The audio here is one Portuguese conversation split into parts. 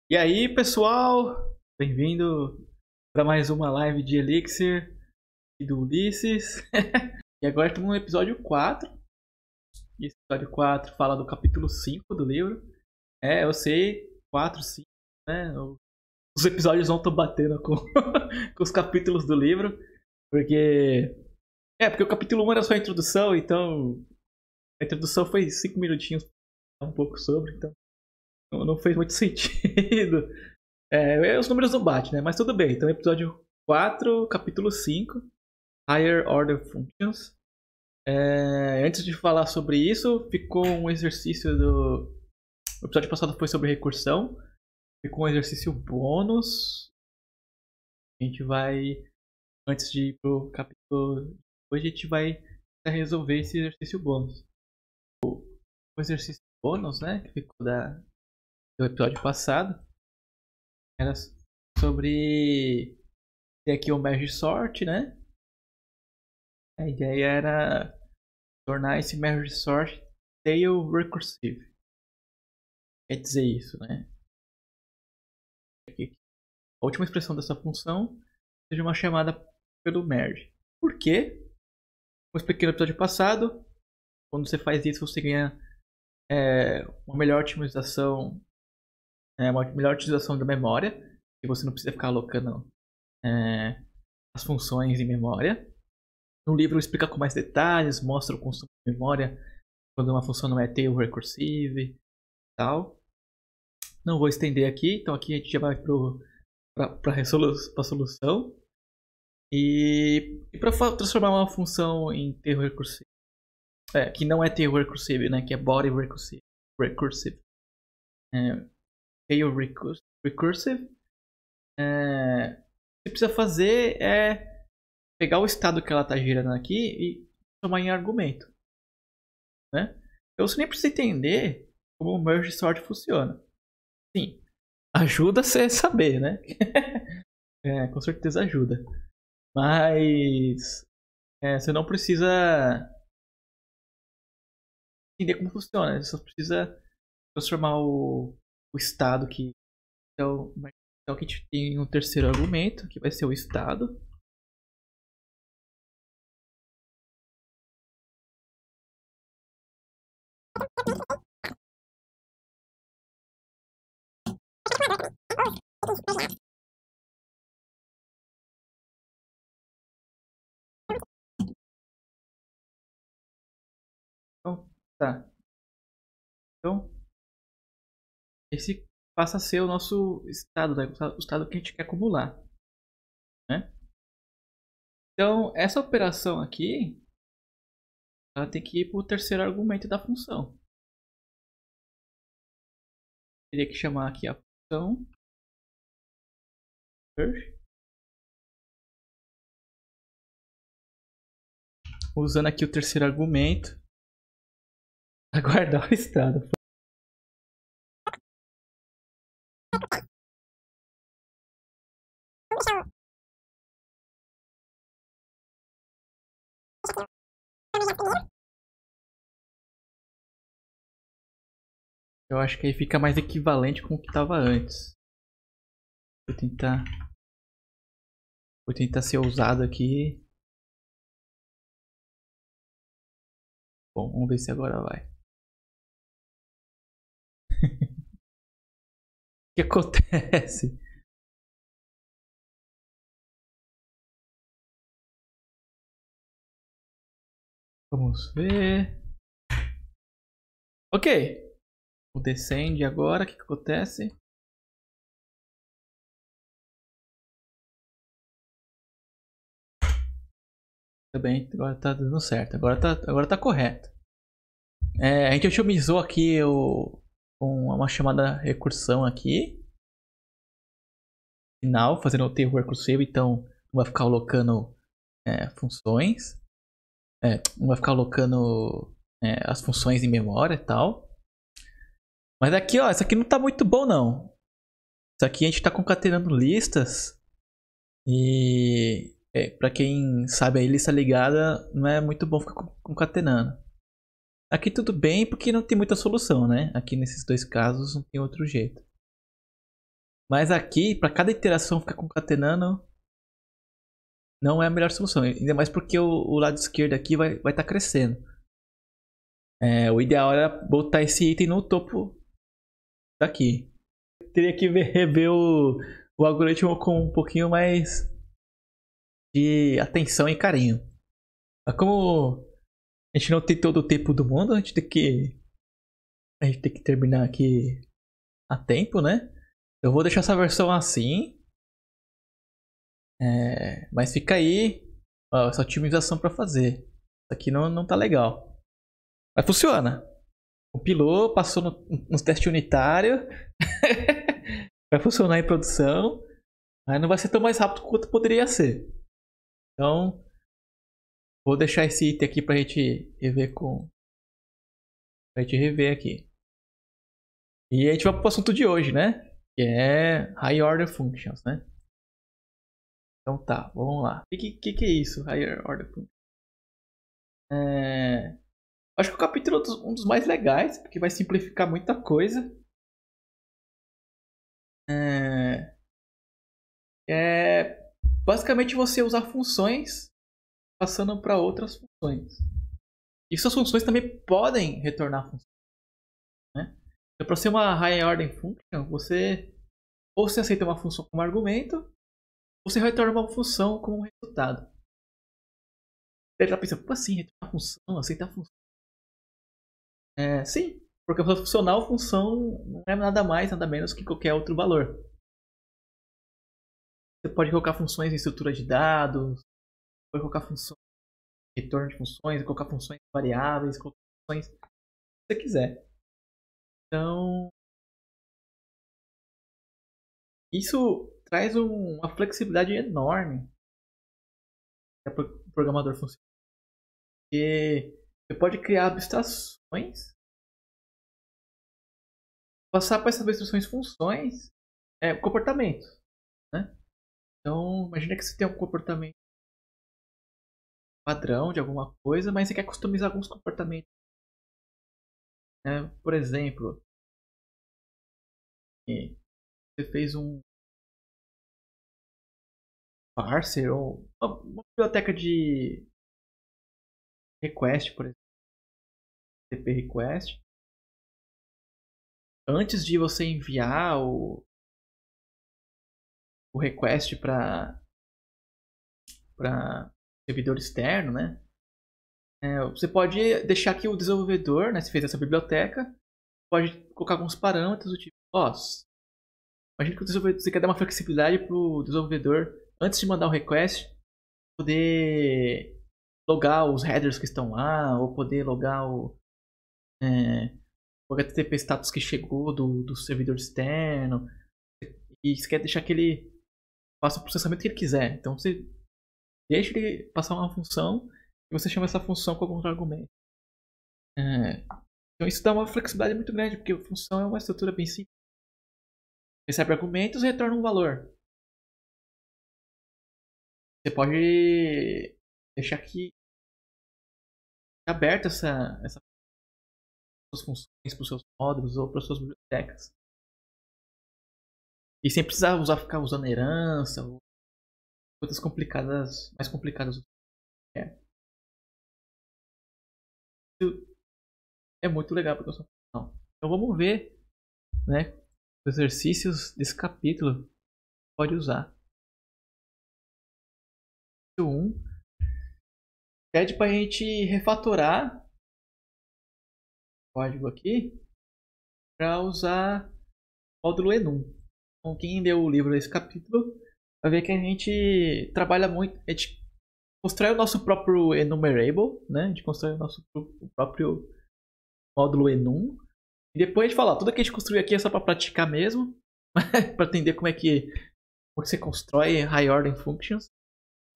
E aí, pessoal, bem-vindo para mais uma live de Elixir e do Ulisses. E agora estamos no episódio 4. E esse episódio 4 fala do capítulo 5 do livro. Eu sei, 4, 5, né? Os episódios não estão batendo com, com os capítulos do livro. Porque o capítulo 1 era só a introdução, então a introdução foi 5 minutinhos, um pouco sobre, então não fez muito sentido. Os números não batem, né? Mas tudo bem. Então, episódio 4, capítulo 5, Higher Order Functions. Antes de falar sobre isso, ficou um exercício do... O episódio passado foi sobre recursão. Ficou um exercício bônus. A gente vai... Antes de ir pro capítulo... Hoje a gente vai resolver esse exercício bônus. O exercício bônus, né? Que ficou do episódio passado. Era sobre ter aqui o merge sort, né? A ideia era tornar esse merge sort tail recursive. Quer dizer isso, né? A última expressão dessa função seja uma chamada pelo merge. Por quê? Como expliquei no episódio passado, quando você faz isso você ganha uma melhor otimização, da memória, e você não precisa ficar alocando as funções em memória. No livro explica com mais detalhes, mostra o consumo de memória quando uma função não é tail recursive e tal. Não vou estender aqui, então aqui a gente já vai para a solução. E para transformar uma função em tail recursive, que não é tail recursive, né, que é body recursive, tail recursive, o que você precisa fazer é pegar o estado que ela está girando aqui e transformar em argumento, né? Então você nem precisa entender como o merge sort funciona. Sim, ajuda você a saber, né? Com certeza ajuda. Mas você não precisa entender como funciona. Você só precisa transformar o estado que... Então aqui a gente tem um terceiro argumento, que vai ser o estado. Então, tá. Então, esse passa a ser o nosso estado, né? O estado que a gente quer acumular, né? Então, essa operação aqui, ela tem que ir para o terceiro argumento da função. Teria que chamar aqui a função usando aqui o terceiro argumento, aguardar o estado. Eu acho que aí fica mais equivalente com o que estava antes. Vou tentar ser ousado aqui. Bom, vamos ver se agora vai. O que acontece? Vamos ver. Ok. O descende agora. O que acontece? Tá bem, agora tá dando certo. Agora tá correto. A gente otimizou aqui com uma chamada recursão aqui. Final, fazendo o tail recursive, então não vai ficar alocando funções. Não vai ficar alocando as funções em memória e tal. Mas aqui, ó, isso aqui não tá muito bom não. Isso aqui a gente tá concatenando listas. E pra quem sabe aí, lista ligada não é muito bom ficar concatenando. Aqui tudo bem porque não tem muita solução, né? Aqui nesses dois casos não tem outro jeito. Mas aqui, para cada iteração ficar concatenando, não é a melhor solução. Ainda mais porque o lado esquerdo aqui vai estar crescendo. O ideal era botar esse item no topo daqui. Teria que rever o algoritmo com um pouquinho mais de atenção e carinho. Mas como a gente não tem todo o tempo do mundo, a gente tem que terminar aqui a tempo, né? Eu vou deixar essa versão assim. Mas fica aí essa otimização para fazer. Isso aqui não tá legal. Mas funciona. Compilou, passou nos testes unitários. Vai funcionar em produção. Mas não vai ser tão mais rápido quanto poderia ser. Então, vou deixar esse item aqui pra gente rever aqui. E a gente vai pro assunto de hoje, né? Que é High Order Functions, né? Então tá, vamos lá. O que é isso, Higher Order Functions? Acho que o capítulo é um dos mais legais, porque vai simplificar muita coisa. Basicamente você usar funções passando para outras funções. E essas funções também podem retornar funções. Né? Então, para ser uma Higher Order Function, você aceita uma função como argumento, ou você retorna uma função como resultado. Você já pensa, como assim, retornar função, aceitar função? Sim, porque para funcional, função não é nada mais, nada menos que qualquer outro valor. Você pode colocar funções em estrutura de dados, pode colocar funções em retorno de funções, colocar funções variáveis, colocar funções que você quiser. Então, isso traz uma flexibilidade enorme para o programador funcional. Porque você pode criar abstrações, passar para essas abstrações funções, comportamentos. Né? Então, imagina que você tem um comportamento padrão de alguma coisa, mas você quer customizar alguns comportamentos. Por exemplo, você fez um parser ou uma biblioteca de request, por exemplo, TP request. Antes de você enviar o request para servidor externo, né? Você pode deixar que o desenvolvedor, né, se fez essa biblioteca, pode colocar alguns parâmetros do tipo, imagina que o desenvolvedor, você quer dar uma flexibilidade para o desenvolvedor, antes de mandar o request, poder logar os headers que estão lá, ou poder logar o HTTP status que chegou do servidor externo, e você quer deixar que ele faça o processamento que ele quiser. Então você deixa ele passar uma função e você chama essa função com alguns argumentos. Então isso dá uma flexibilidade muito grande, porque a função é uma estrutura bem simples. Recebe argumentos e retorna um valor. Você pode deixar aqui aberta essas funções para os seus módulos ou para as suas bibliotecas. E sem precisar ficar usando herança ou coisas complicadas, mais complicadas. É muito legal para a função. Então vamos ver, né, os exercícios desse capítulo. Pode usar. 1 pede para a gente refatorar o código aqui para usar o módulo enum. Então, quem leu o livro desse capítulo vai ver que a gente trabalha muito, a gente constrói o nosso próprio enumerable, né? A gente constrói o nosso próprio módulo enum. E depois a gente fala, tudo que a gente construiu aqui é só para praticar mesmo, para entender como é que você constrói high order functions.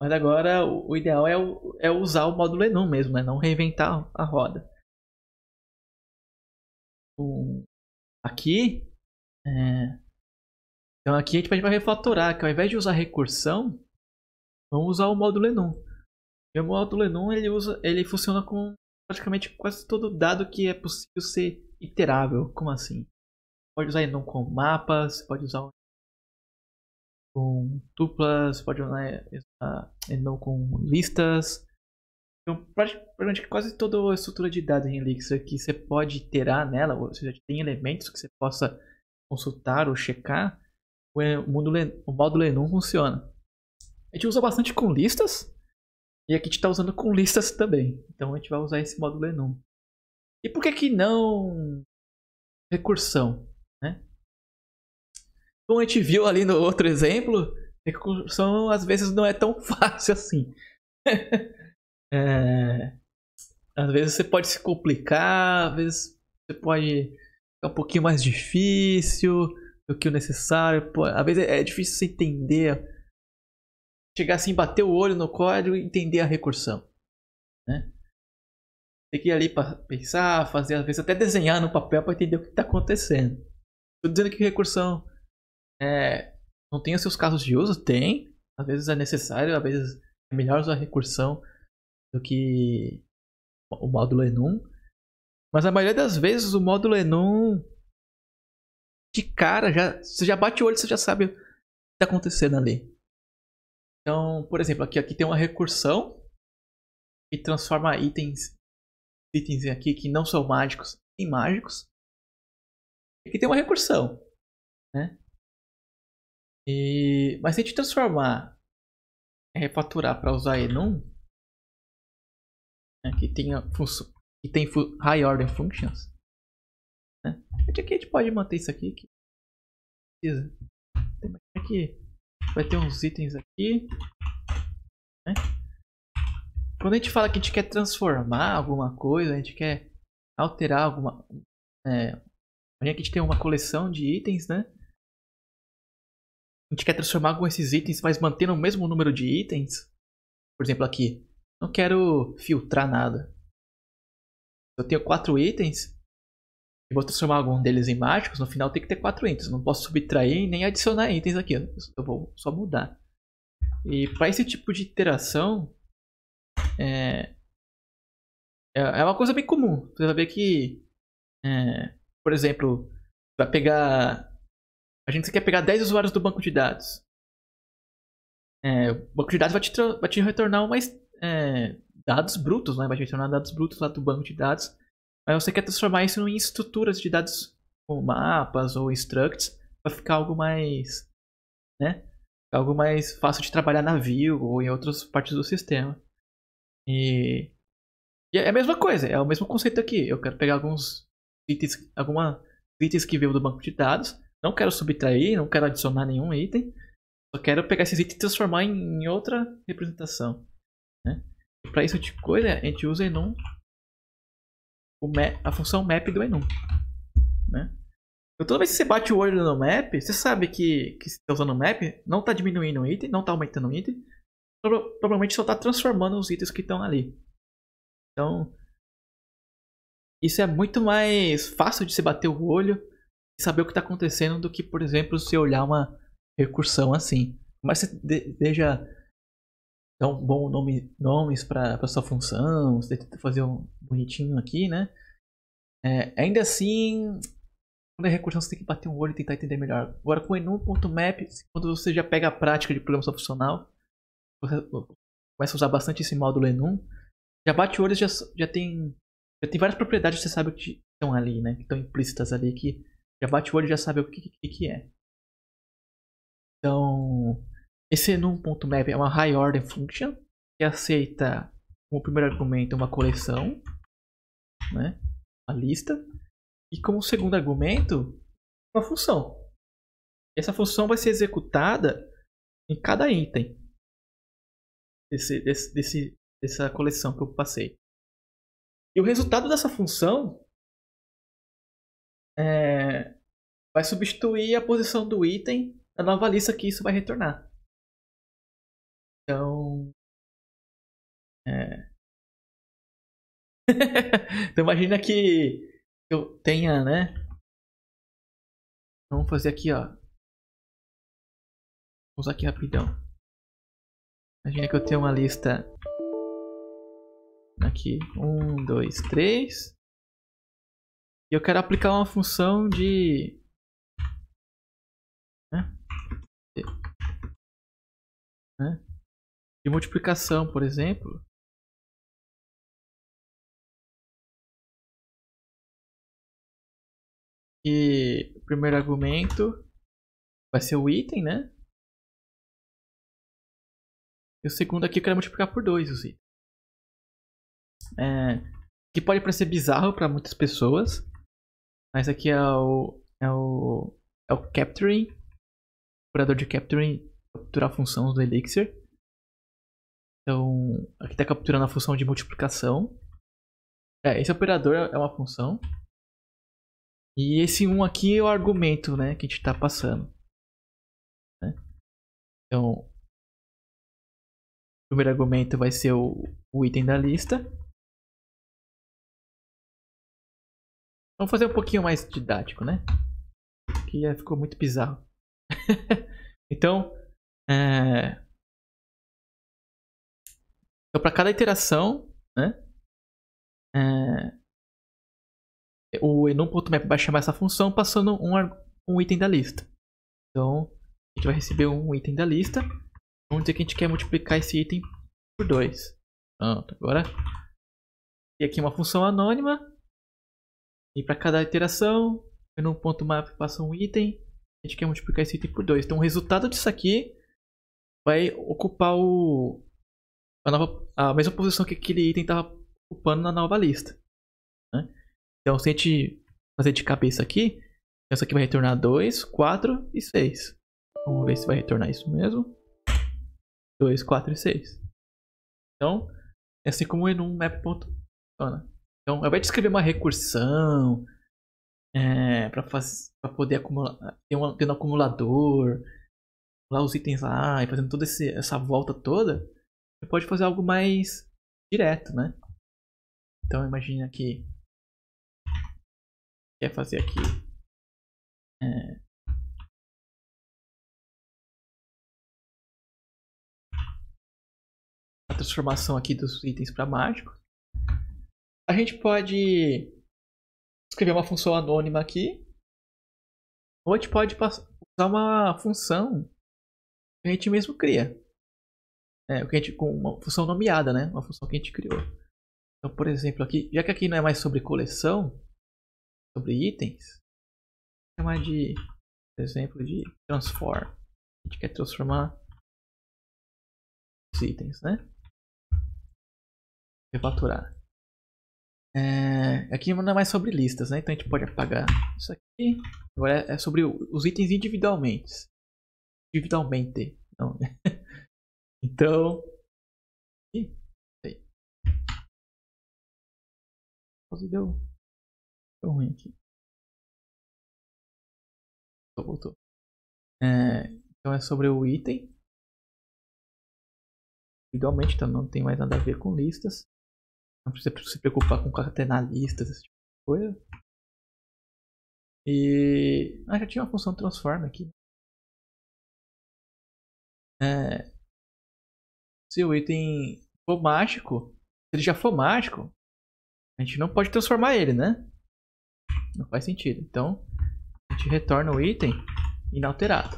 Mas agora o ideal é usar o módulo enum mesmo, né? Não reinventar a roda. Aqui, então aqui a gente vai refatorar, que ao invés de usar recursão, vamos usar o módulo enum. E o módulo enum ele funciona com praticamente quase todo dado que é possível ser iterável. Como assim? Pode usar enum com mapas, pode usar com tuplas, pode usar enum com listas. Então, praticamente quase toda a estrutura de dados em Elixir que você pode iterar nela, ou seja, tem elementos que você possa consultar ou checar, o módulo enum funciona. A gente usa bastante com listas, e aqui a gente está usando com listas também. Então a gente vai usar esse módulo enum. E por que não recursão, né? Como a gente viu ali no outro exemplo, recursão às vezes não é tão fácil assim. Às vezes você pode se complicar, às vezes você pode ficar um pouquinho mais difícil do que o necessário. Às vezes é difícil você entender, chegar assim, bater o olho no código e entender a recursão, né? Tem que ir ali para pensar, fazer, às vezes até desenhar no papel para entender o que está acontecendo. Estou dizendo que recursão não tem os seus casos de uso? Tem. Às vezes é necessário, às vezes é melhor usar recursão do que o módulo enum. Mas a maioria das vezes o módulo enum, de cara, você já bate o olho e você já sabe o que está acontecendo ali. Então, por exemplo, aqui tem uma recursão que transforma itens aqui que não são mágicos em mágicos. Aqui tem uma recursão, né? Mas se a gente transformar, refatorar para usar enum, né, que tem high order functions, né? Aqui a gente pode manter isso aqui que precisa. Aqui vai ter uns itens aqui, né? Quando a gente fala que a gente quer transformar alguma coisa, a gente quer alterar alguma, aqui a gente tem uma coleção de itens, né? A gente quer transformar algum desses itens, mas mantendo o mesmo número de itens. Por exemplo, aqui, não quero filtrar nada. Eu tenho 4 itens e vou transformar algum deles em mágicos. No final tem que ter 4 itens. Não posso subtrair nem adicionar itens aqui. Eu vou só mudar. E para esse tipo de iteração, é uma coisa bem comum. Você vai ver que, por exemplo, vai pegar. A gente quer pegar 10 usuários do banco de dados. O banco de dados vai te retornar dados brutos, né? Vai te retornar dados brutos lá do banco de dados. Mas você quer transformar isso em estruturas de dados como mapas ou structs para ficar algo mais, né? Algo mais fácil de trabalhar na view ou em outras partes do sistema. E é a mesma coisa, é o mesmo conceito aqui. Eu quero pegar alguns itens que veio do banco de dados. Não quero subtrair, não quero adicionar nenhum item. Só quero pegar esses itens e transformar em outra representação, né? E para isso tipo de coisa, a gente usa enum, a função map do enum, né? Então toda vez que você bate o olho no map, você sabe que você está usando o map, não está diminuindo um item, não está aumentando um item. Provavelmente só está transformando os itens que estão ali. Então, isso é muito mais fácil de se bater o olho e saber o que está acontecendo do que, por exemplo, se olhar uma recursão assim. Mas você deseja dar um bom nomes para sua função, você tenta fazer um bonitinho aqui, né? Ainda assim, quando é recursão, você tem que bater um olho e tentar entender melhor. Agora, com enum.map, quando você já pega a prática de programação funcional, você começa a usar bastante esse módulo enum, já bate o olho e já tem várias propriedades que você sabe que estão ali, né? Que estão implícitas ali, que já bate o olho e já sabe o que é. Então, esse enum.map é uma high order function que aceita como primeiro argumento uma coleção, né? Uma lista. E como segundo argumento, uma função. Essa função vai ser executada em cada item dessa coleção que eu passei. E o resultado dessa função vai substituir a posição do item na nova lista que isso vai retornar. Então, então imagina que eu tenha, né? Vamos fazer aqui, ó. Vamos aqui rapidão. Imagina que eu tenho uma lista aqui, 1, 2, 3. E eu quero aplicar uma função de né? De multiplicação, por exemplo. E o primeiro argumento vai ser o item, né? E o segundo aqui eu quero multiplicar por 2 os itens. Que pode parecer bizarro para muitas pessoas. Mas aqui é o capturing. O operador de capturing capturar funções do Elixir. Então, aqui está capturando a função de multiplicação. Esse operador é uma função. E esse 1 aqui é o argumento, né, que a gente está passando. Né? Então, o primeiro argumento vai ser o item da lista. Vamos fazer um pouquinho mais didático, né? Aqui já ficou muito bizarro. Então, para cada iteração, né? O enum.map vai chamar essa função passando um item da lista. Então, a gente vai receber um item da lista. Vamos dizer que a gente quer multiplicar esse item por 2. Pronto, agora tem aqui uma função anônima. E para cada iteração, o enum.map passa um item. A gente quer multiplicar esse item por 2. Então, o resultado disso aqui vai ocupar a mesma posição que aquele item estava ocupando na nova lista. Né? Então, se a gente fazer de cabeça aqui, essa aqui vai retornar 2, 4 e 6. Vamos ver se vai retornar isso mesmo. 2, 4 e 6. Então, é assim como o enum.map funciona. Então, ao invés de escrever uma recursão para poder acumular, ter um acumulador, lá os itens lá, e fazendo toda essa volta toda, você pode fazer algo mais direto, né? Então, imagina que quer fazer aqui a transformação aqui dos itens para mágicos. A gente pode escrever uma função anônima aqui, ou a gente pode usar uma função que a gente mesmo cria. Com uma função nomeada, né? Uma função que a gente criou. Então, por exemplo, aqui, já que aqui não é mais sobre coleção, sobre itens, vou chamar de, por exemplo, de transform. A gente quer transformar os itens, né? Refaturar. Aqui não é mais sobre listas, né? Então a gente pode apagar isso aqui. Agora é sobre os itens individualmente. Individualmente. Não, né? Então. Deu ruim aqui. Voltou. Então é sobre o item. Individualmente, então não tem mais nada a ver com listas. Não precisa se preocupar com concatenar listas, esse tipo de coisa. E. Já tinha uma função transform aqui. Se o item for mágico, se ele já for mágico, a gente não pode transformar ele, né? Não faz sentido. Então, a gente retorna o item inalterado.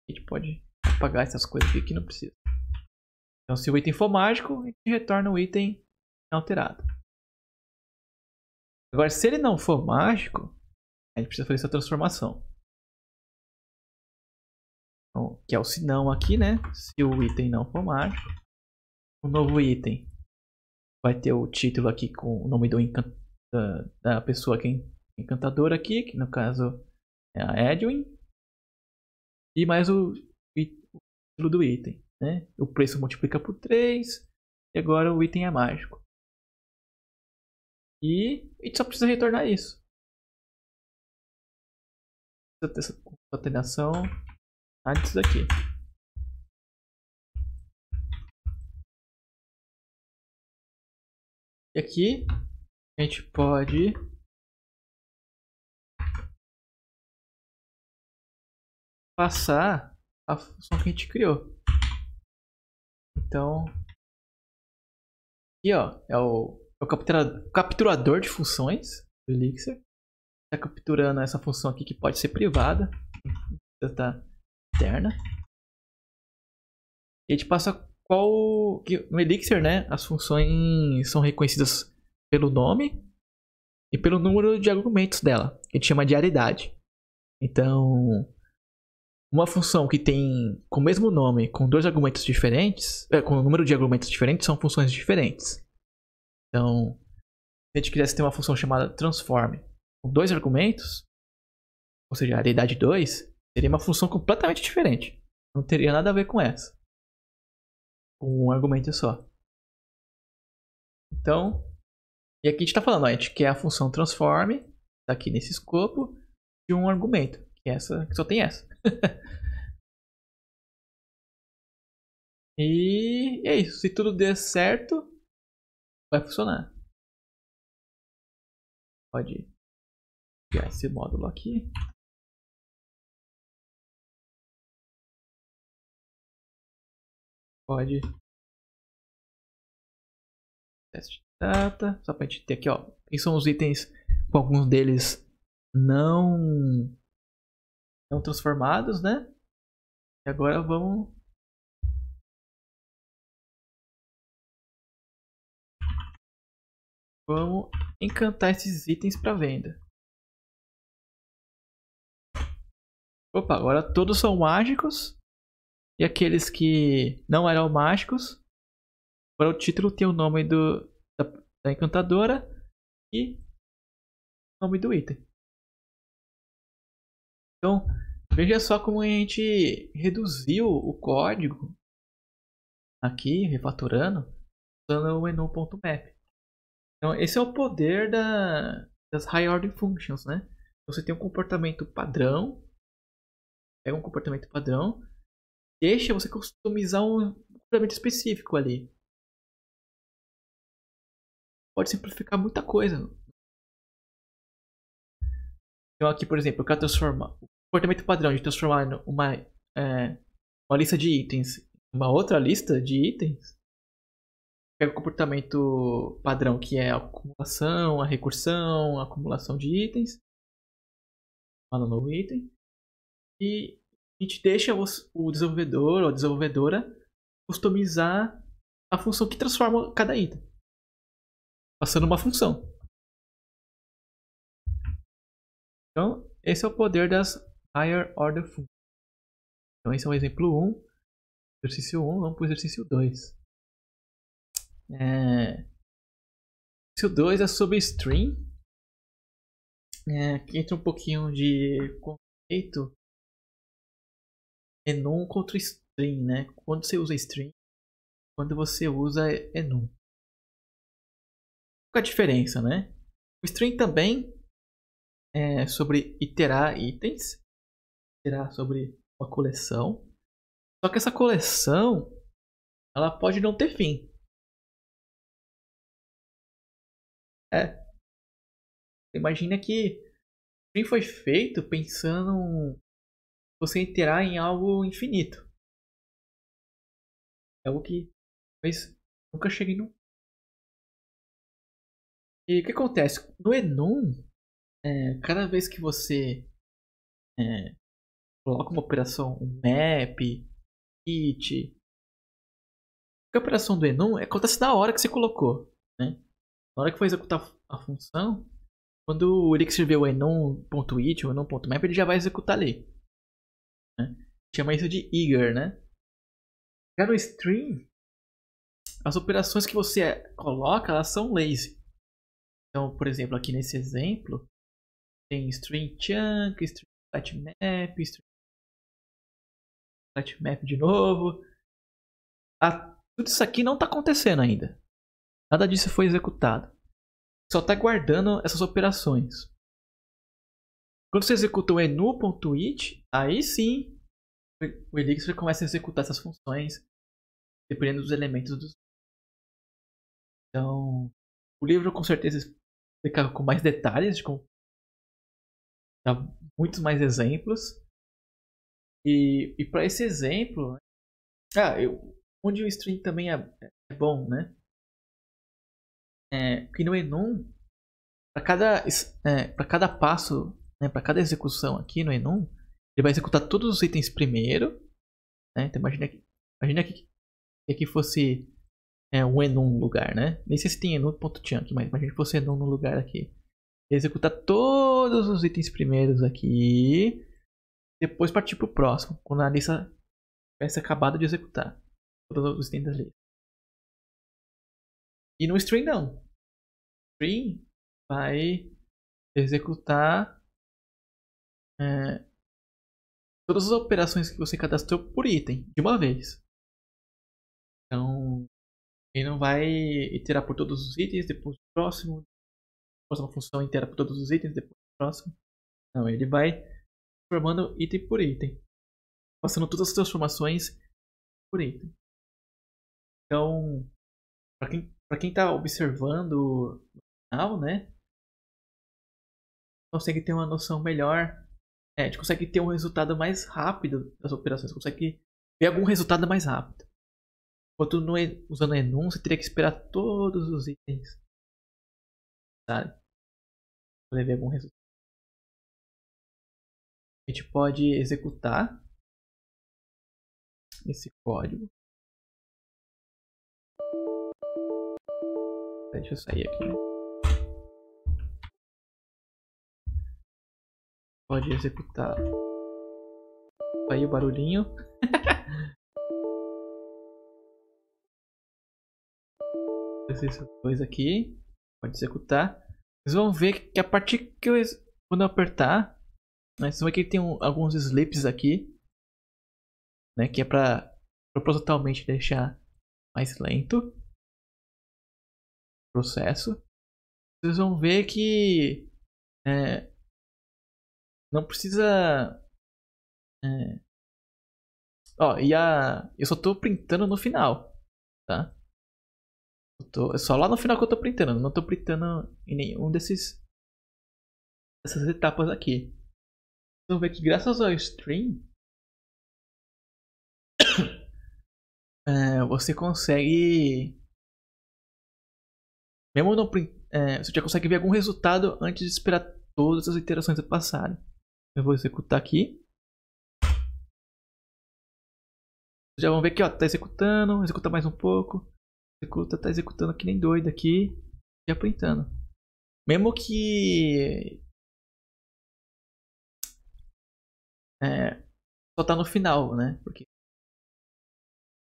A gente pode apagar essas coisas aqui que não precisa. Então, se o item for mágico, a gente retorna o item inalterado. Agora, se ele não for mágico, a gente precisa fazer essa transformação. Então, que é o senão aqui, né? Se o item não for mágico, o novo item vai ter o título aqui com o nome da pessoa que é encantadora aqui, que no caso é a Edwin. E mais o título do item. Né? O preço multiplica por 3 e agora o item é mágico. E a gente só precisa retornar isso. Precisa ter essa concatenação antes daqui. E aqui a gente pode passar a função que a gente criou. Então, aqui ó, é o capturador de funções do Elixir. Está capturando essa função aqui que pode ser privada, está externa. E a gente passa qual... No Elixir, né, as funções são reconhecidas pelo nome e pelo número de argumentos dela, que a gente chama de aridade. Então, uma função que tem com o mesmo nome, com dois argumentos diferentes, com um número de argumentos diferentes, são funções diferentes. Então, se a gente quisesse ter uma função chamada transform com dois argumentos, ou seja, aridade 2, seria uma função completamente diferente. Não teria nada a ver com essa. Com um argumento só. Então, e aqui a gente está falando, ó, a gente quer a função transform, tá aqui nesse escopo, de um argumento, que é essa, que só tem essa. E é isso. Se tudo der certo, vai funcionar. Pode criar esse módulo aqui. Pode. Teste de data. Só pra gente ter aqui, ó. Quem são os itens com alguns deles não transformados, né? E agora vamos encantar esses itens para venda. Opa, agora todos são mágicos. E aqueles que não eram mágicos, agora o título tem o nome da encantadora e o nome do item. Então, veja só como a gente reduziu o código aqui, refatorando, usando o enum.map. Então, esse é o poder das high order functions, né? Você tem um comportamento padrão, pega um comportamento padrão, deixa você customizar um comportamento específico ali. Pode simplificar muita coisa. Então aqui, por exemplo, eu quero transformar o comportamento padrão de transformar uma lista de itens em uma outra lista de itens. Pega o comportamento padrão, que é a acumulação, a recursão, a acumulação de itens. Fala um novo item. E a gente deixa o desenvolvedor ou a desenvolvedora customizar a função que transforma cada item. Passando uma função. Então, esse é o poder das higher order functions. Então, esse é o exemplo 1. Exercício 1, vamos para o exercício 2. Exercício 2 é sobre string. Aqui entra um pouquinho de conceito. Enum contra string, né? Quando você usa string, quando você usa enum. Qual a diferença, né? O string também é sobre iterar itens, iterar sobre uma coleção. Só que essa coleção, ela pode não ter fim. Imagina que o string foi feito pensando você iterar em algo infinito. É algo que talvez nunca chegue no. E o que acontece? No enum, cada vez que você coloca uma operação, um map, it, a operação do enum acontece na hora que você colocou, né? Na hora que for executar a função, quando o Elixir vê o enum.it ou enum.map, ele já vai executar ali, né? Chama isso de eager, né? Já no string, as operações que você coloca, elas são lazy. Então, por exemplo, aqui nesse exemplo, tem string chunk, string flatmap, string flatmap de novo. Tudo isso aqui não está acontecendo ainda. Nada disso foi executado. Só está guardando essas operações. Quando você executa o enum.it, aí sim o Elixir começa a executar essas funções dependendo dos elementos dos. Então, o livro com certeza explica com mais detalhes, dá muitos mais exemplos. E para esse exemplo, onde o string também é bom, né? Porque no enum, para cada passo, né, para cada execução aqui no enum, ele vai executar todos os itens primeiro, né? Então imagina que E aqui fosse um enum no lugar, né? Nem sei se tem enum.chunk, mas imagina que fosse enum no lugar aqui. Executar todos os itens primeiros aqui. Depois partir para o próximo, quando a lista tivesse acabado de executar todos os itens da lista. E no string não. O string vai executar todas as operações que você cadastrou por item, de uma vez. Então, ele não vai iterar por todos os itens, depois do próximo. Próxima função itera por todos os itens, depois do próximo. Não, ele vai formando item por item. Passando todas as transformações por item. Então, para quem está observando no final, né? Consegue ter uma noção melhor. A gente consegue ter um resultado mais rápido das operações. Consegue ver algum resultado mais rápido. Enquanto usando enum, você teria que esperar todos os itens, sabe? Para ver algum resultado. A gente pode executar esse código. Deixa eu sair aqui. Pode executar. Aí o barulhinho. Esses dois aqui. Pode executar. Vocês vão ver que a partir que quando eu apertar, né, vocês vão ver que tem alguns slips aqui, né, que é para propositalmente deixar mais lento o processo. Vocês vão ver que não precisa. Eu só estou printando no final, tá? É só lá no final que eu estou printando. Não estou printando em nenhum dessas etapas aqui. Vocês vão ver que graças ao string você consegue, mesmo no print, você já consegue ver algum resultado antes de esperar todas as iterações passarem. Eu vou executar aqui. Vocês já vão ver que está executando, executa mais um pouco. Está executando que nem doido aqui. Já printando. Mesmo que só tá no final, né? Porque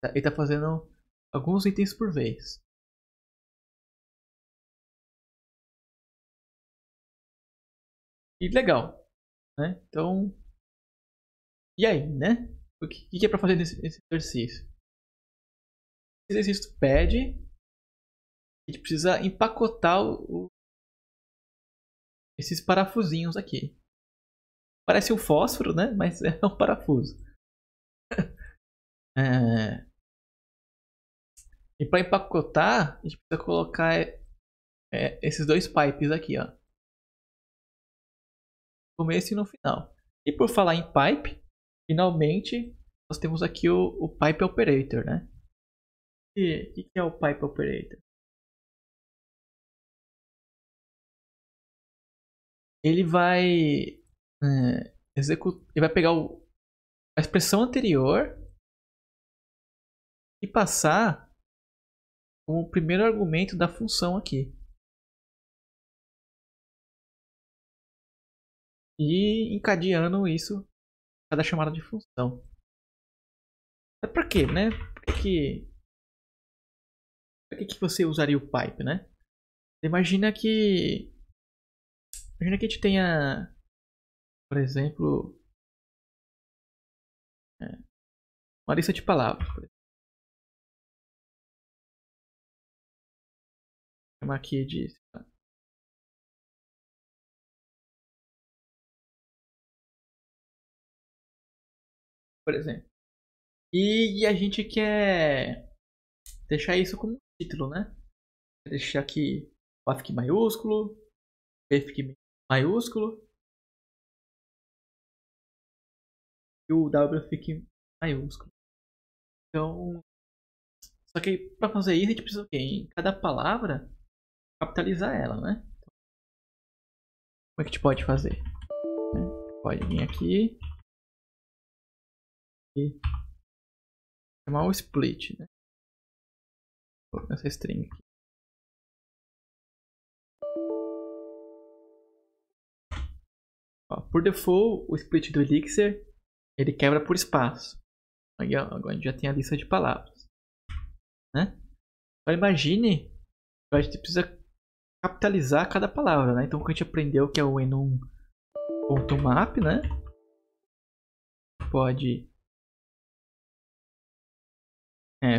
ele está fazendo alguns itens por vez. E legal, né? Então, e aí, né? O que é para fazer nesse exercício? Esse exercício pede a gente precisa empacotar esses parafusinhos aqui. Parece um fósforo, né? Mas é um parafuso. E para empacotar, a gente precisa colocar esses dois pipes aqui, ó. No começo e no final. E por falar em pipe, finalmente nós temos aqui o pipe operator, né? E o que é o pipe operator? Ele vai ele vai pegar a expressão anterior e passar como o primeiro argumento da função aqui. E encadeando isso cada chamada de função. Mas por quê, né? Por que você usaria o pipe, né? Imagina que a gente tenha, por exemplo, uma lista de palavras. Vou chamar aqui de, por exemplo. E a gente quer deixar isso como título, né? Deixar aqui o A fique maiúsculo, B fique maiúsculo e o W fique maiúsculo. Então, só que para fazer isso a gente precisa o quê? Em cada palavra capitalizar ela, né? Como é que a gente pode fazer? Pode vir aqui e chamar o split, né? essa string aqui. Ó, por default, o split do Elixir ele quebra por espaço. Aí, ó, agora a gente já tem a lista de palavras, né? Agora imagine, a gente precisa capitalizar cada palavra, né? Então o que a gente aprendeu que é o enum.map, né? Pode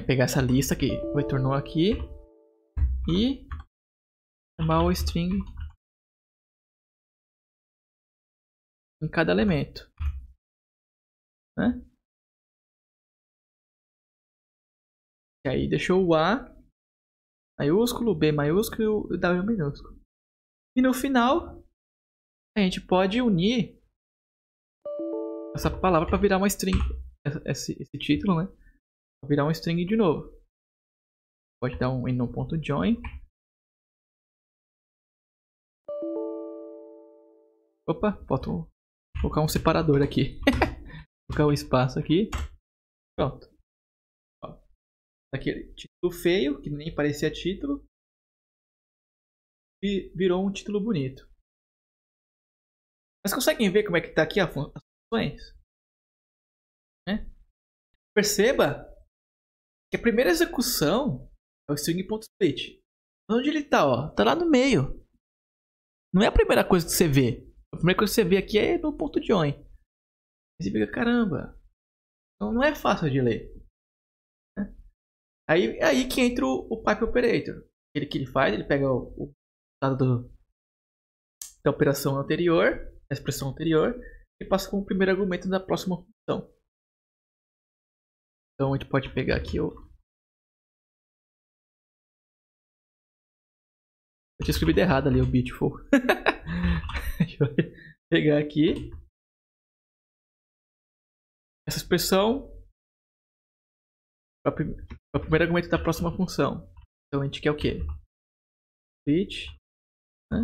pegar essa lista que retornou aqui e chamar o string em cada elemento, né? E aí deixou o A maiúsculo, o B maiúsculo e o W minúsculo. E no final a gente pode unir essa palavra para virar uma string, esse título, né? Para virar uma string de novo. Pode dar um enum.join. Opa, falta colocar um separador aqui. Colocar um espaço aqui. Pronto. Ó, aquele título feio, que nem parecia título, e virou um título bonito. Mas conseguem ver como é que está aqui as funções? Né? Perceba que a primeira execução é o string.split. Onde ele está? Está lá no meio. Não é a primeira coisa que você vê. A primeira coisa que você vê aqui é no ponto join. Você fica, caramba. Então não é fácil de ler. Né? Aí que entra o pipe operator. Ele que ele faz, ele pega o resultado da operação anterior, da expressão anterior, e passa como primeiro argumento da próxima função. Então a gente pode pegar aqui o. Eu tinha escrito errado ali o beautiful. Deixa eu pegar aqui. Essa expressão para o primeiro argumento da próxima função. Então a gente quer o quê? Split, né?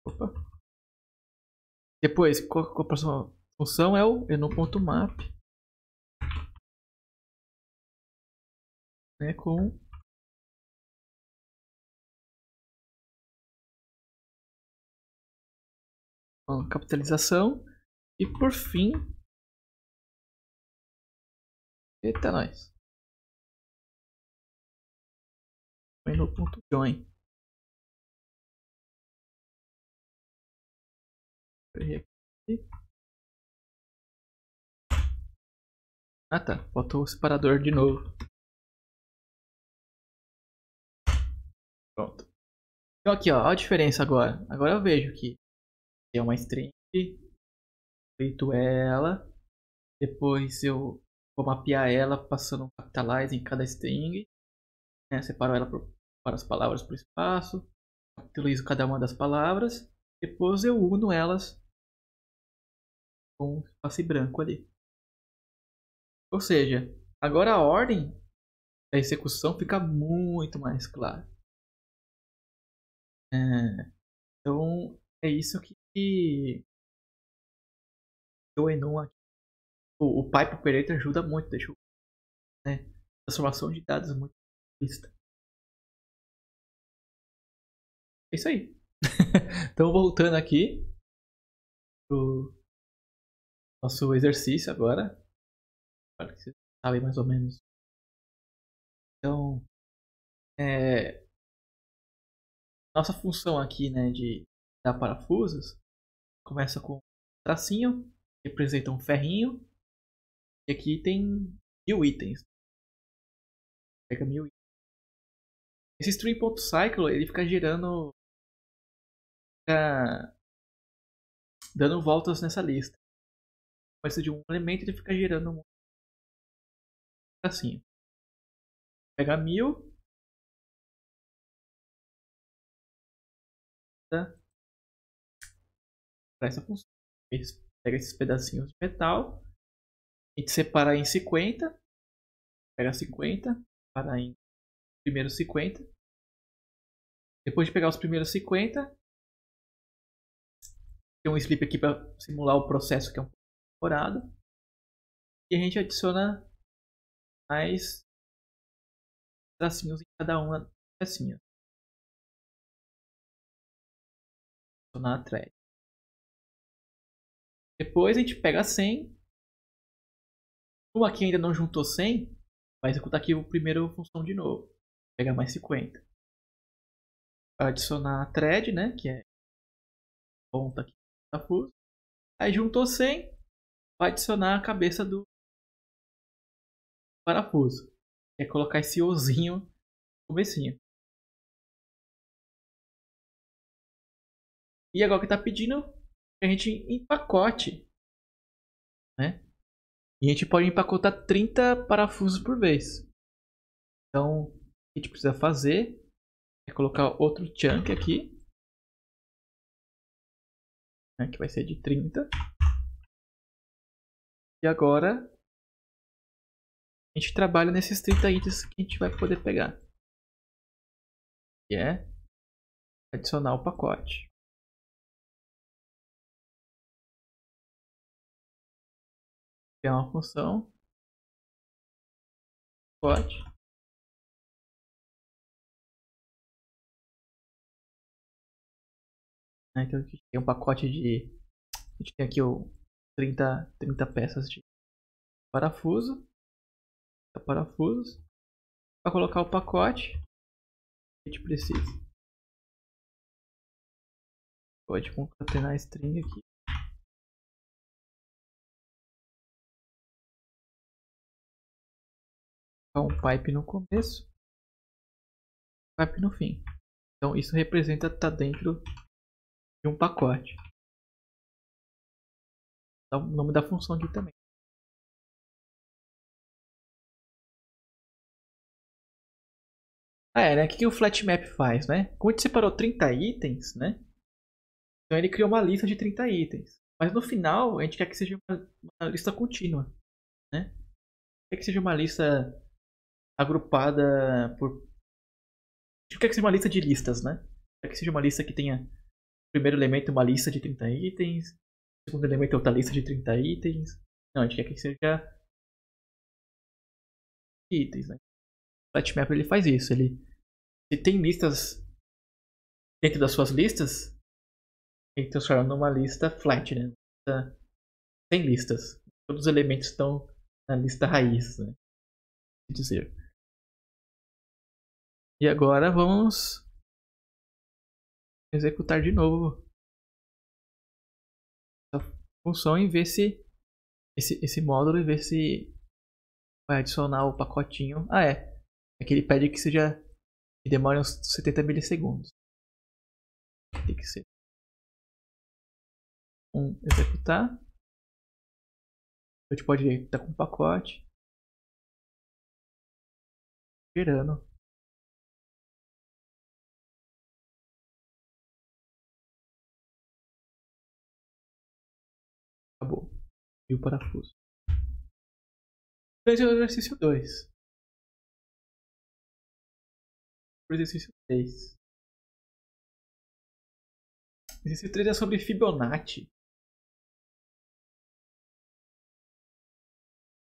Opa. Depois, qual a próxima função é o enum.map, né, com a capitalização e por fim, eita nós, enum.join. Ah tá, faltou o separador de novo. Pronto. Então aqui, ó, a diferença agora. Agora eu vejo que é uma string, feito ela, depois eu vou mapear ela passando um capitalize em cada string, né? Separo ela para as palavras por espaço, capitalizo cada uma das palavras, depois eu uno elas com um espaço branco ali. Ou seja, agora a ordem da execução fica muito mais clara. Então é isso que o enum aqui, o pipe operator ajuda muito, deixa né, transformação de dados muito vista. É isso aí. Então voltando aqui pro nosso exercício agora, para que vocês sabem mais ou menos. Então nossa função aqui, né, de dar parafusos começa com um tracinho, representa um ferrinho, e aqui tem 1000 itens. Pega 1000 itens. Esse string.cycle ele fica gerando, fica dando voltas nessa lista. Começa de um elemento ele fica gerando um tracinho. Pega 1000, tá? Para essa função. Pega esses pedacinhos de metal, a gente separa em 50, pega 50, para em primeiros 50. Depois de pegar os primeiros 50, tem um sleep aqui para simular o processo que é um pouco demorado. E a gente adiciona mais tracinhos em cada uma pecinha. Adicionar a thread. Depois a gente pega 100. Como aqui ainda não juntou 100, vai executar aqui o primeiro função de novo. Pegar mais 50. Vai adicionar a thread, né? Que é ponta aqui do parafuso. Aí juntou 100, vai adicionar a cabeça do parafuso. É colocar esse ozinho no comecinho. E agora que está pedindo que a gente empacote, né? E a gente pode empacotar 30 parafusos por vez. Então, o que a gente precisa fazer é colocar outro chunk aqui, né, que vai ser de 30. E agora a gente trabalha nesses 30 itens que a gente vai poder pegar. Que é adicionar o pacote. Criar uma função. Pacote. Então aqui tem um pacote de... A gente tem aqui o 30 peças de parafuso. Parafusos. Para colocar o pacote, a gente precisa. Pode concatenar a string aqui. Um pipe no começo, pipe no fim. Então isso representa estar dentro de um pacote. Dá o nome da função aqui também. Né? O que o FlatMap faz, né? Como a gente separou 30 itens, né? Então ele criou uma lista de 30 itens. Mas no final a gente quer que seja uma lista contínua, né? Quer que seja uma lista agrupada por... A gente quer que seja uma lista de listas, né? Quer que seja uma lista que tenha o primeiro elemento uma lista de 30 itens, o segundo elemento outra lista de 30 itens. Não, a gente quer que seja itens, né? O FlatMap ele faz isso. Ele, se tem listas dentro das suas listas, ele transforma numa lista flat, né? Sem listas. Todos os elementos estão na lista raiz, né? Dizer. E agora vamos executar de novo a função e ver se esse módulo e ver se vai adicionar o pacotinho. É que ele pede que seja que demore uns 70 milissegundos. Tem que ser executar. A gente pode ver que está com o pacote gerando. Acabou. E o parafuso. Exercício 2. Exercício 3. Exercício 3 é sobre Fibonacci.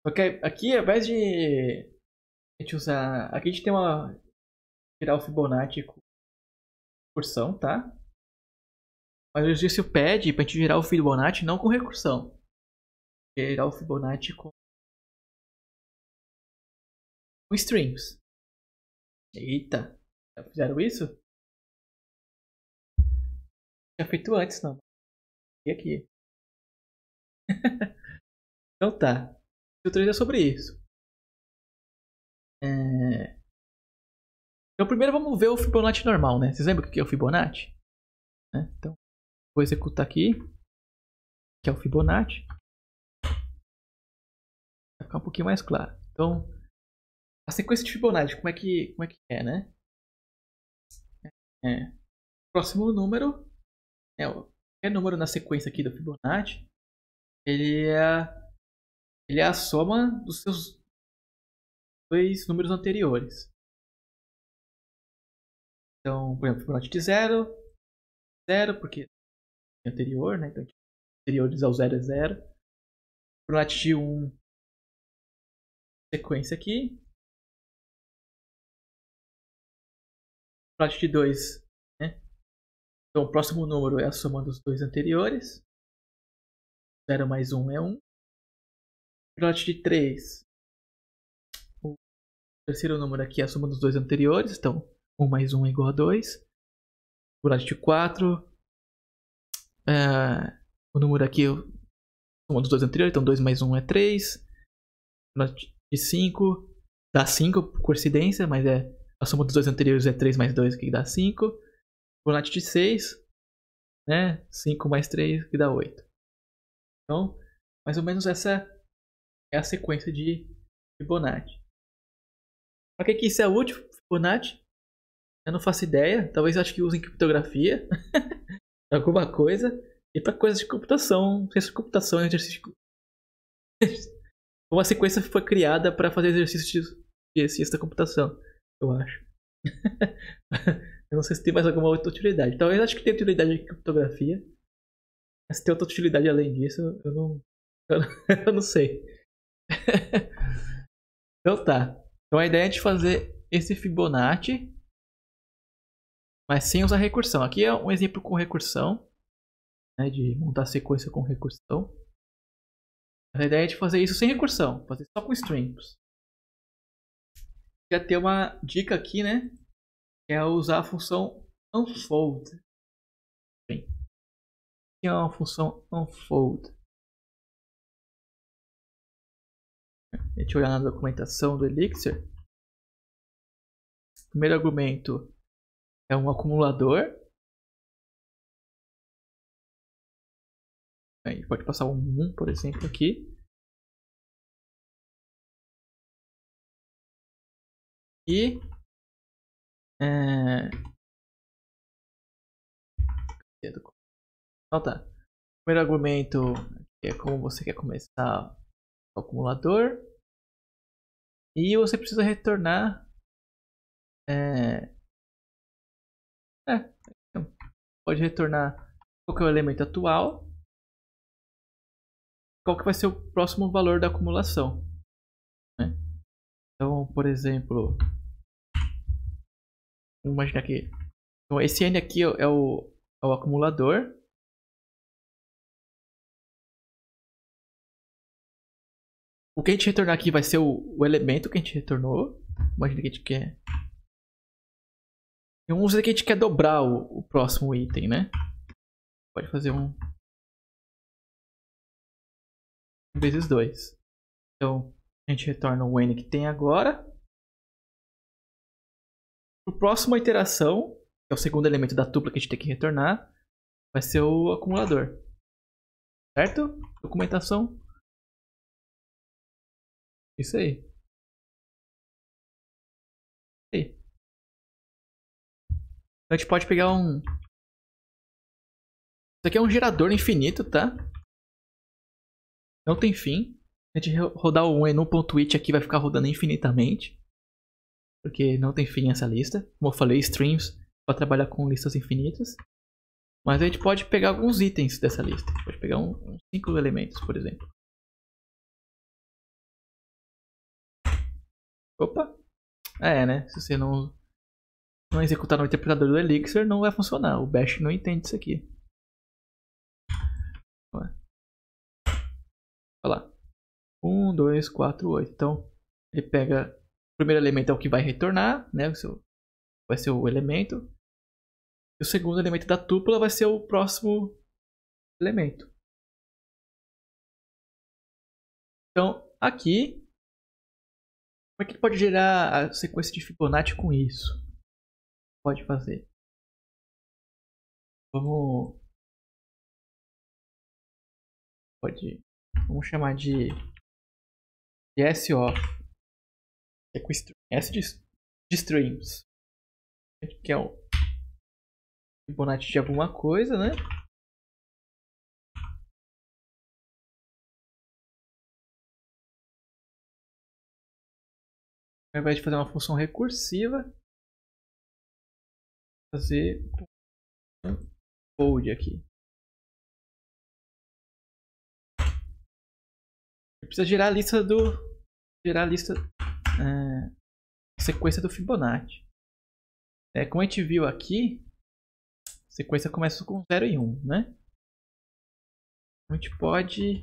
Ok, aqui ao invés de a gente usar... Aqui a gente tem uma... Tirar o Fibonacci com recursão, tá? Mas o exercício pede pra gente girar o Fibonacci não com recursão. Girar o Fibonacci com strings. Eita, já fizeram isso? Já feito antes, não. E aqui. Então tá. O 3 é sobre isso. Então primeiro vamos ver o Fibonacci normal, né? Vocês lembram o que é o Fibonacci? Então, vou executar aqui. Que é o Fibonacci. Vai ficar um pouquinho mais claro. Então, a sequência de Fibonacci, como é que é, né? Próximo número, qualquer número na sequência aqui do Fibonacci, ele é a soma dos seus dois números anteriores. Então, por exemplo, Fibonacci de 0, 0, porque é anterior, né? Então, anteriores ao 0 é 0. Fibonacci de 1, sequência aqui. Plot de 2, né? Então o próximo número é a soma dos dois anteriores. 0 mais 1 é 1. Plot de 3. O terceiro número aqui é a soma dos dois anteriores. Então 1 mais 1 é igual a 2. Plot de 4. O número aqui é a soma dos dois anteriores. Então 2 mais 1 é 3. Plot de 5. Dá 5 por coincidência, mas a soma dos dois anteriores é 3 mais 2 que dá 5. Fibonacci de 6, né? 5 mais 3 que dá 8. Então, mais ou menos essa é a sequência de Fibonacci. Para que isso é útil, Fibonacci? Eu não faço ideia. Talvez eu acho que usem criptografia. Alguma coisa. E para coisas de computação. Ciência de computação e exercício de... Uma sequência foi criada para fazer exercícios de ciência da computação, eu acho. Eu não sei se tem mais alguma outra utilidade. Talvez acho que tem utilidade de criptografia. Mas se tem outra utilidade além disso, eu não sei. Então tá. Então a ideia é de fazer esse Fibonacci, mas sem usar recursão. Aqui é um exemplo com recursão, né, de montar sequência com recursão. A ideia é de fazer isso sem recursão, fazer só com strings. Já tem uma dica aqui, né? Que é usar a função unfold. Bem, que é uma função unfold. Deixa eu olhar na documentação do Elixir. O primeiro argumento é um acumulador. A gente pode passar um 1, por exemplo, aqui. E então tá. O primeiro argumento é como você quer começar o acumulador. E você precisa retornar pode retornar qual que é o elemento atual, qual que vai ser o próximo valor da acumulação, né? Então, por exemplo, vamos imaginar que então, esse n aqui é o acumulador. O que a gente retornar aqui vai ser o elemento que a gente retornou. Imagina que a gente quer. E vamos dizer que a gente quer dobrar o próximo item, né? Pode fazer um vezes 2. Então, a gente retorna o n que tem agora. A próxima iteração, que é o segundo elemento da tupla que a gente tem que retornar, vai ser o acumulador. Certo? Documentação. Isso aí. Então a gente pode pegar um... Isso aqui é um gerador infinito, tá? Não tem fim. A gente rodar o enu.it aqui vai ficar rodando infinitamente. Porque não tem fim essa lista. Como eu falei, streams para trabalhar com listas infinitas. Mas a gente pode pegar alguns itens dessa lista. Pode pegar uns 5 elementos, por exemplo. Opa! Né? Se você não executar no interpretador do Elixir, não vai funcionar. O Bash não entende isso aqui. Olha lá. 1, 2, 4, 8. Então, ele pega... O primeiro elemento é o que vai retornar, né? Vai ser o elemento. E o segundo elemento da tupla vai ser o próximo elemento. Então, aqui... Como é que ele pode gerar a sequência de Fibonacci com isso? Pode fazer. Vamos chamar de S off. É com S de strings. Que é o Fibonacci de alguma coisa, né? Ao invés de fazer uma função recursiva, fazer um fold aqui. Precisa gerar a lista gerar a lista, a sequência do Fibonacci. Como a gente viu aqui, a sequência começa com 0 e 1, né? A gente pode...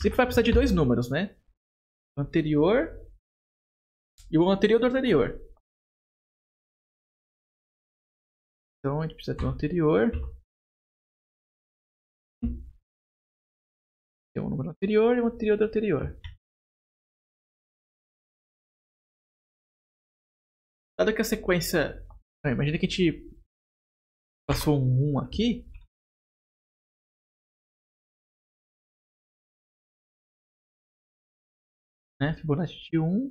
Sempre vai precisar de dois números, né? O anterior e o anterior do anterior. Então a gente precisa do anterior. Tem um número anterior e o anterior do anterior. Dado que a sequência... Imagina que a gente passou um 1 aqui. Né? Fibonacci de 1.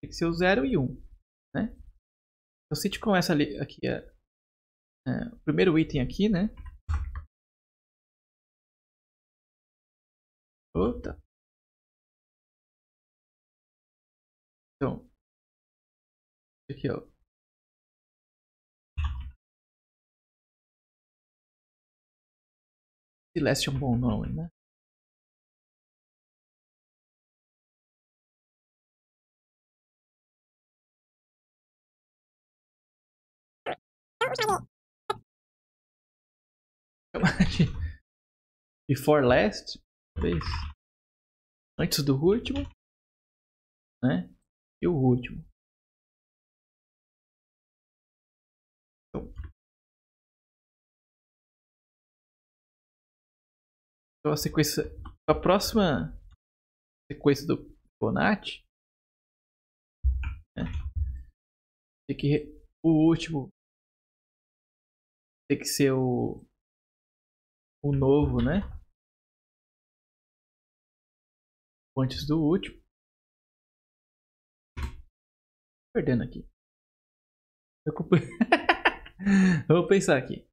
Tem que ser o 0 e 1. Né? Então se a gente começa ali, aqui o primeiro item aqui, né? Outra. Então, aqui ó. Celeste é um bom nome, né? Before last, talvez. Antes do último, né? E o último. Então a sequência, a próxima sequência do Fibonacci, né? Tem que o último tem que ser o novo, né? Antes do último. Perdendo aqui. Vamos pensar aqui.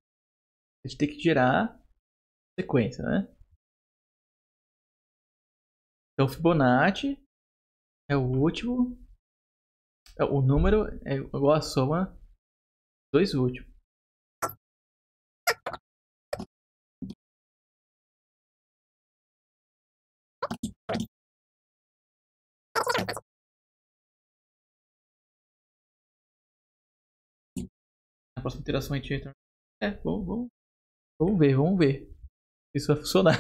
A gente tem que gerar sequência, né? Então Fibonacci é o último. O número é igual a soma dos últimos. Na próxima interação a gente entra. Vamos ver. Isso vai funcionar.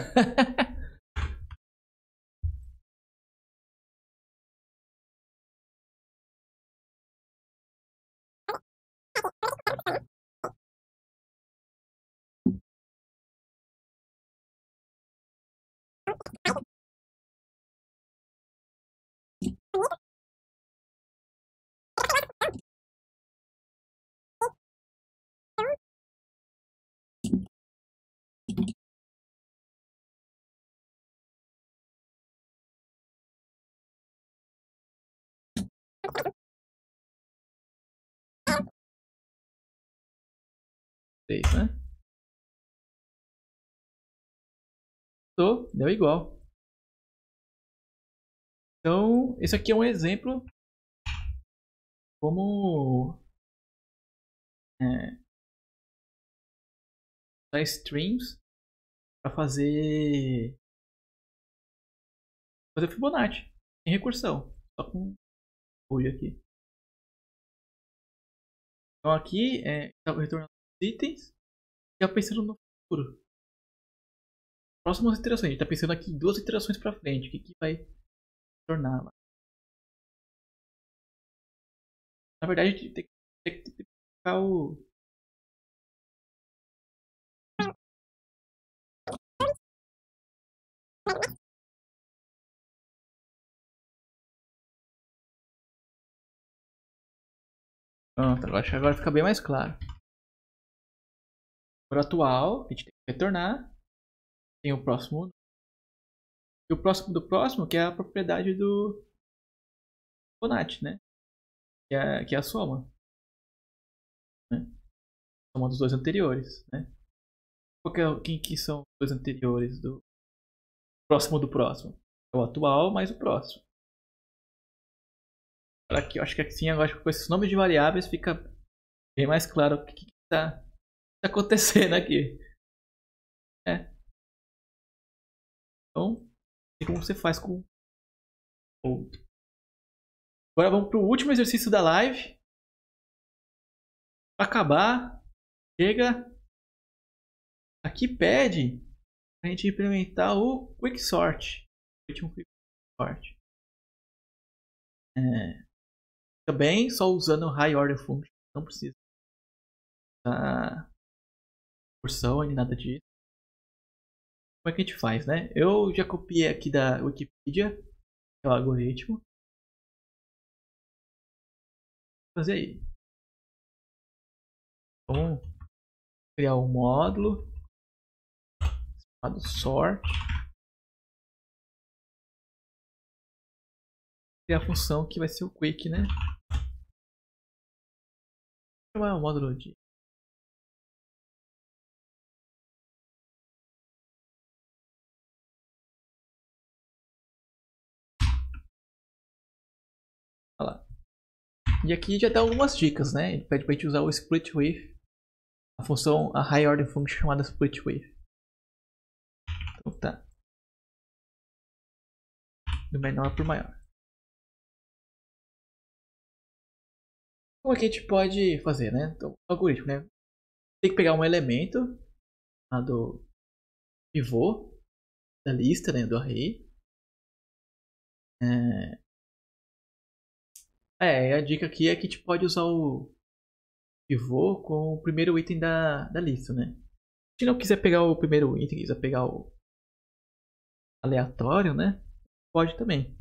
Né? Deu igual. Então, esse aqui é um exemplo como usar streams para fazer Fibonacci em recursão, só com olho aqui. Então aqui está retornando itens e já pensando no futuro. Próximas iterações, a gente está pensando aqui em 2 iterações para frente, o que vai tornar lá. Na verdade, a gente tem que ficar o... Pronto, agora fica bem mais claro. O atual, a gente tem que retornar. Tem o próximo. E o próximo do próximo, que é a propriedade do Fibonacci, né? Que é a soma. Né? A soma dos dois anteriores, né? Quem que são os dois anteriores do próximo do próximo? É o atual mais o próximo. Aqui, eu acho que assim, agora com esses nomes de variáveis fica bem mais claro o que está acontecendo aqui. Então, tem como você faz com outro. Agora vamos para o último exercício da live. Para acabar, chega. Aqui pede a gente implementar o Quicksort. Também só usando o High Order Function. Não precisa da porção nem nada disso. Como é que a gente faz, né? Eu já copiei aqui da Wikipedia, que é o algoritmo. Vou fazer aí. Vamos criar um módulo chamado sort. Criar a função que vai ser o quick, né? Vou chamar o módulo de lá. E aqui já dá algumas dicas, né? Ele pede pra gente usar o split with, a função, a high order function chamada split with. Então tá. Do menor para o maior. Como é que a gente pode fazer, né? Então, o algoritmo, né? Tem que pegar um elemento do pivô da lista, né? Do array. A dica aqui é que a gente pode usar o pivô com o primeiro item da lista, né? Se não quiser pegar o primeiro item, quiser pegar o aleatório, né? Pode também.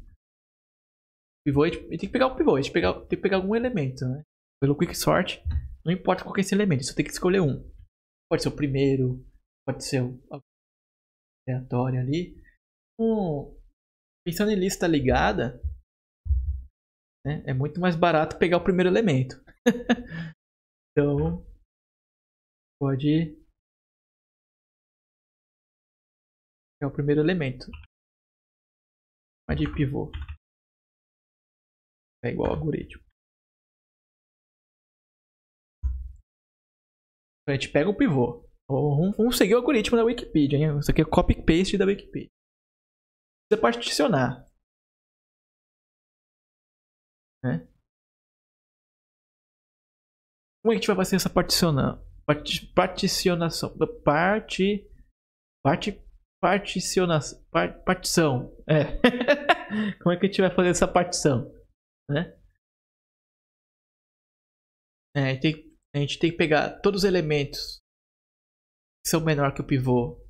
Pivô, a gente tem que pegar o pivô, a gente tem que pegar algum elemento, né? Pelo quicksort, não importa qual que é esse elemento, você tem que escolher um. Pode ser o primeiro, pode ser o aleatório ali. Pensando em lista ligada, né, é muito mais barato pegar o primeiro elemento. Então, pode pegar o primeiro elemento. Mas de pivô. É igual ao algoritmo. A gente pega o pivô. Vamos seguir o algoritmo da Wikipedia, hein? Isso aqui é copy-paste da Wikipedia. Você particionar. Né? Como é que a gente vai fazer essa particionação? Partição. Como é que a gente vai fazer essa partição? Né? A gente tem que pegar todos os elementos que são menor que o pivô.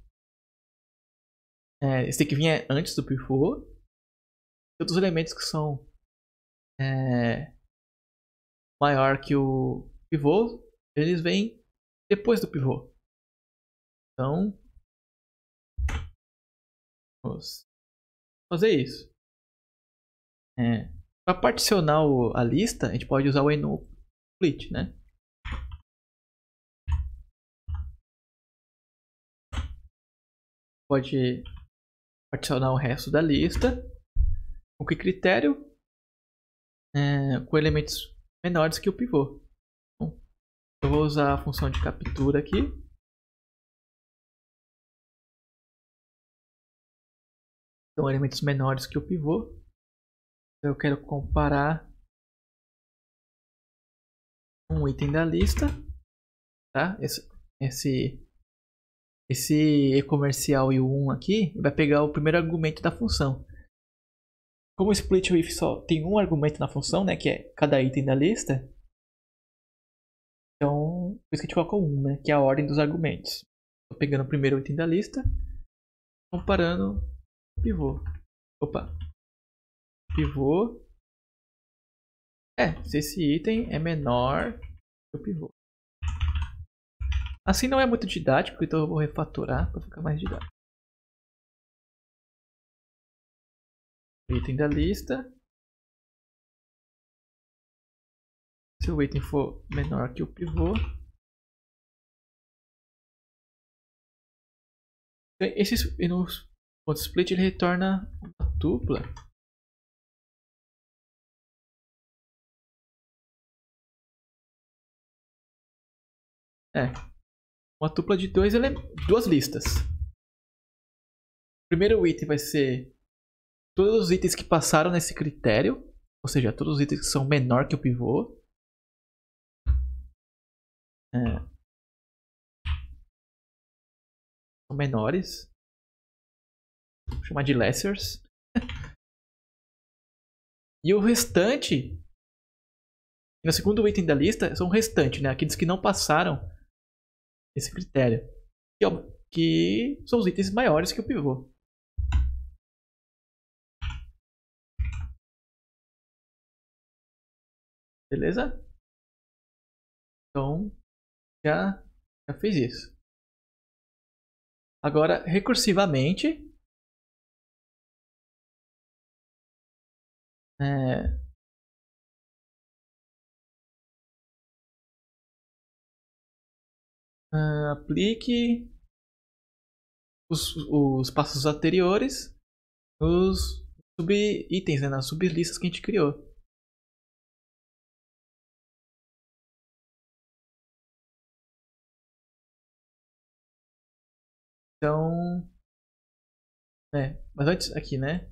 Eles têm que vir antes do pivô. Todos os elementos que são maior que o pivô, eles vêm depois do pivô. Então, vamos fazer isso. Para particionar a lista, a gente pode usar o enum split, né? Pode particionar o resto da lista. Com que critério? Com elementos menores que o pivô. Então, eu vou usar a função de captura aqui. Então, elementos menores que o pivô. Eu quero comparar um item da lista. Tá? Esse e-comercial e o 1 aqui vai pegar o primeiro argumento da função. Como o split with só tem um argumento na função, né, que é cada item da lista, então por isso que a gente coloca o 1, né, que é a ordem dos argumentos. Estou pegando o primeiro item da lista, comparando o pivô. Pivô. Se esse item é menor que o pivô. Assim não é muito didático, então eu vou refatorar para ficar mais didático. Item da lista. Se o item for menor que o pivô. No ponto split ele retorna uma tupla. Uma tupla de duas listas. primeiro item vai ser todos os itens que passaram nesse critério, ou seja, todos os itens que são menor que o pivô. São menores. Vou chamar de lessers. E o restante, no segundo item da lista, são o restante, né? Aqueles que não passaram esse critério. Que são os itens maiores que o pivô. Beleza? Então, já fez isso. Agora, recursivamente, aplique os passos anteriores nos sub-itens, né, nas sublistas que a gente criou. Então, mas antes aqui, né?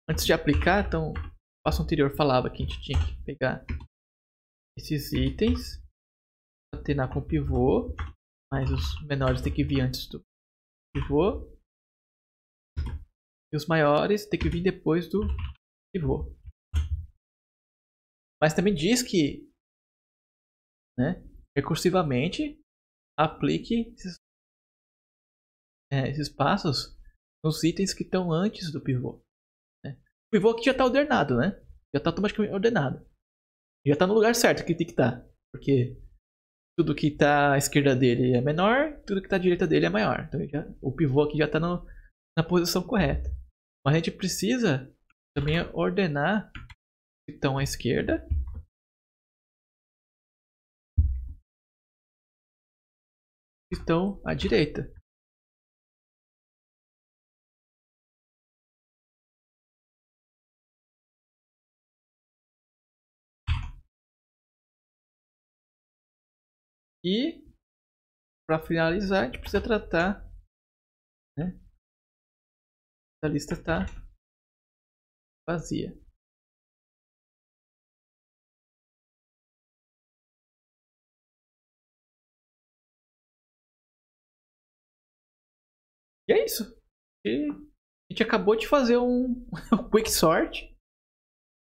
Antes de aplicar, então, o passo anterior falava que a gente tinha que pegar esses itens, atenar com o pivô, mas os menores tem que vir antes do pivô, e os maiores tem que vir depois do pivô. Mas também diz que, né, recursivamente, aplique esses passos nos itens que estão antes do pivô. Né? O pivô aqui já está ordenado, né? Já está automaticamente ordenado. Já está no lugar certo que tem que estar. Porque tudo que está à esquerda dele é menor, tudo que está à direita dele é maior. Então o pivô aqui já está na posição correta. Mas a gente precisa também ordenar os que estão à esquerda e estão à direita. E, para finalizar, a gente precisa tratar, né? A lista está vazia. E é isso. E a gente acabou de fazer um quick sort,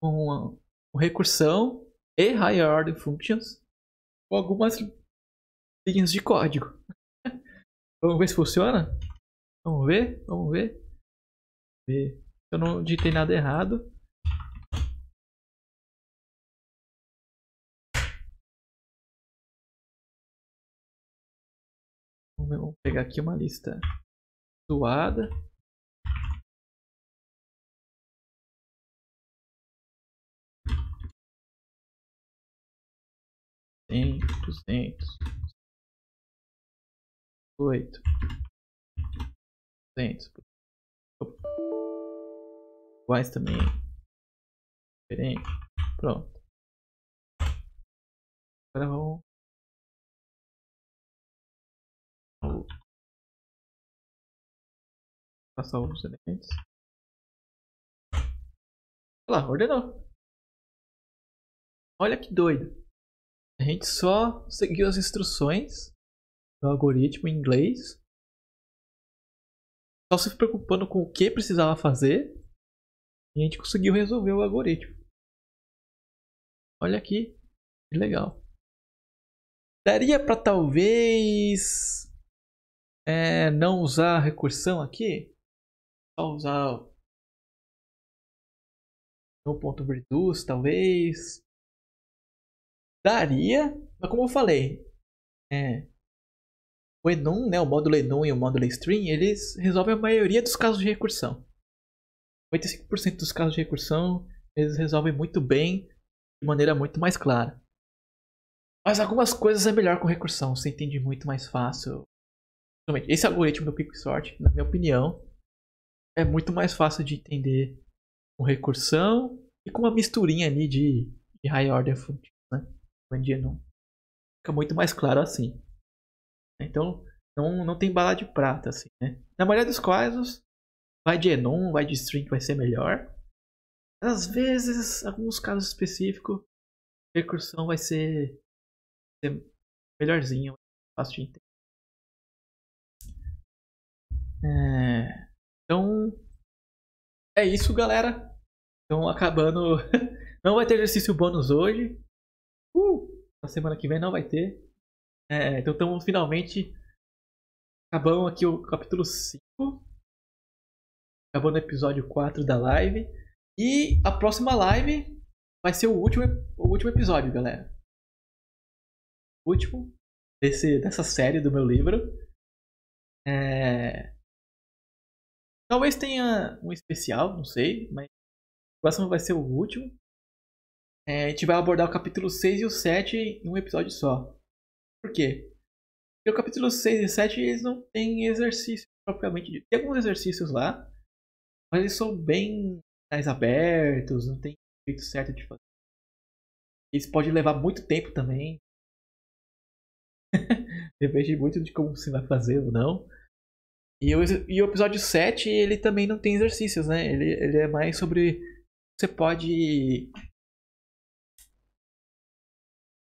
uma recursão e higher order functions com algumas linhas de código. Vamos ver se funciona? Vamos ver? Vamos ver? Eu não digitei nada errado. Vamos pegar aqui uma lista zoada. Tem 200, 8, 200. Iguais também. Diferente. Pronto. Agora vamos passar os elementos. Olha lá, ordenou. Olha que doido. A gente só seguiu as instruções do algoritmo em inglês. Só se preocupando com o que precisava fazer. E a gente conseguiu resolver o algoritmo. Olha aqui. Que legal. Daria para talvez não usar a recursão aqui? Só usar no ponto reduce, talvez. Daria, mas como eu falei, o enum, né, o módulo enum e o módulo string, eles resolvem a maioria dos casos de recursão. 85% dos casos de recursão eles resolvem muito bem, de maneira muito mais clara. Mas algumas coisas é melhor com recursão, você entende muito mais fácil. Esse algoritmo do Quicksort, na minha opinião, é muito mais fácil de entender com recursão e com uma misturinha ali de high order function, né? Fica muito mais claro assim. Então não tem bala de prata, assim, né? Na maioria dos casos, vai de Enon, vai de String que vai ser melhor. Às vezes, alguns casos específicos, percussão vai ser melhorzinho, fácil de entender. Então, é isso, galera. Então, acabando. Não vai ter exercício bônus hoje. Na semana que vem não vai ter. Então, estamos finalmente. Acabamos aqui o capítulo 5. Acabou no episódio 4 da live. E a próxima live vai ser o último episódio, galera. O último dessa série do meu livro. Talvez tenha um especial, não sei, mas o próximo vai ser o último. A gente vai abordar o capítulo 6 e o 7 em um episódio só. Por quê? Porque o capítulo 6 e 7 eles não têm exercício propriamente dito. Tem alguns exercícios lá, mas eles são bem mais abertos, não tem jeito certo de fazer. Isso pode levar muito tempo também. Depende muito de como você vai fazer ou não. E o episódio 7, ele também não tem exercícios, né? Ele é mais sobre... Você pode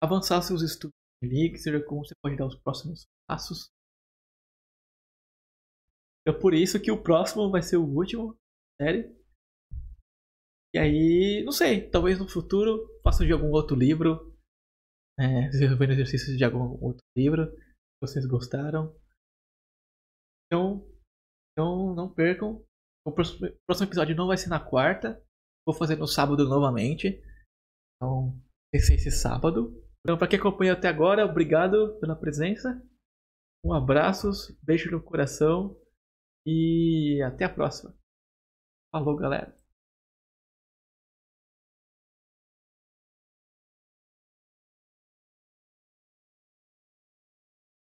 avançar seus estudos ali, que seja como você pode dar os próximos passos. Então por isso que o próximo vai ser o último, sério. E aí, não sei, talvez no futuro faça de algum outro livro. Desenvolvendo exercícios de algum outro livro, se vocês gostaram. Então não percam. O próximo episódio não vai ser na quarta. Vou fazer no sábado novamente. Então, vai ser esse sábado. Então, para quem acompanhou até agora, obrigado pela presença. Um abraço, beijo no coração. E até a próxima. Falou, galera.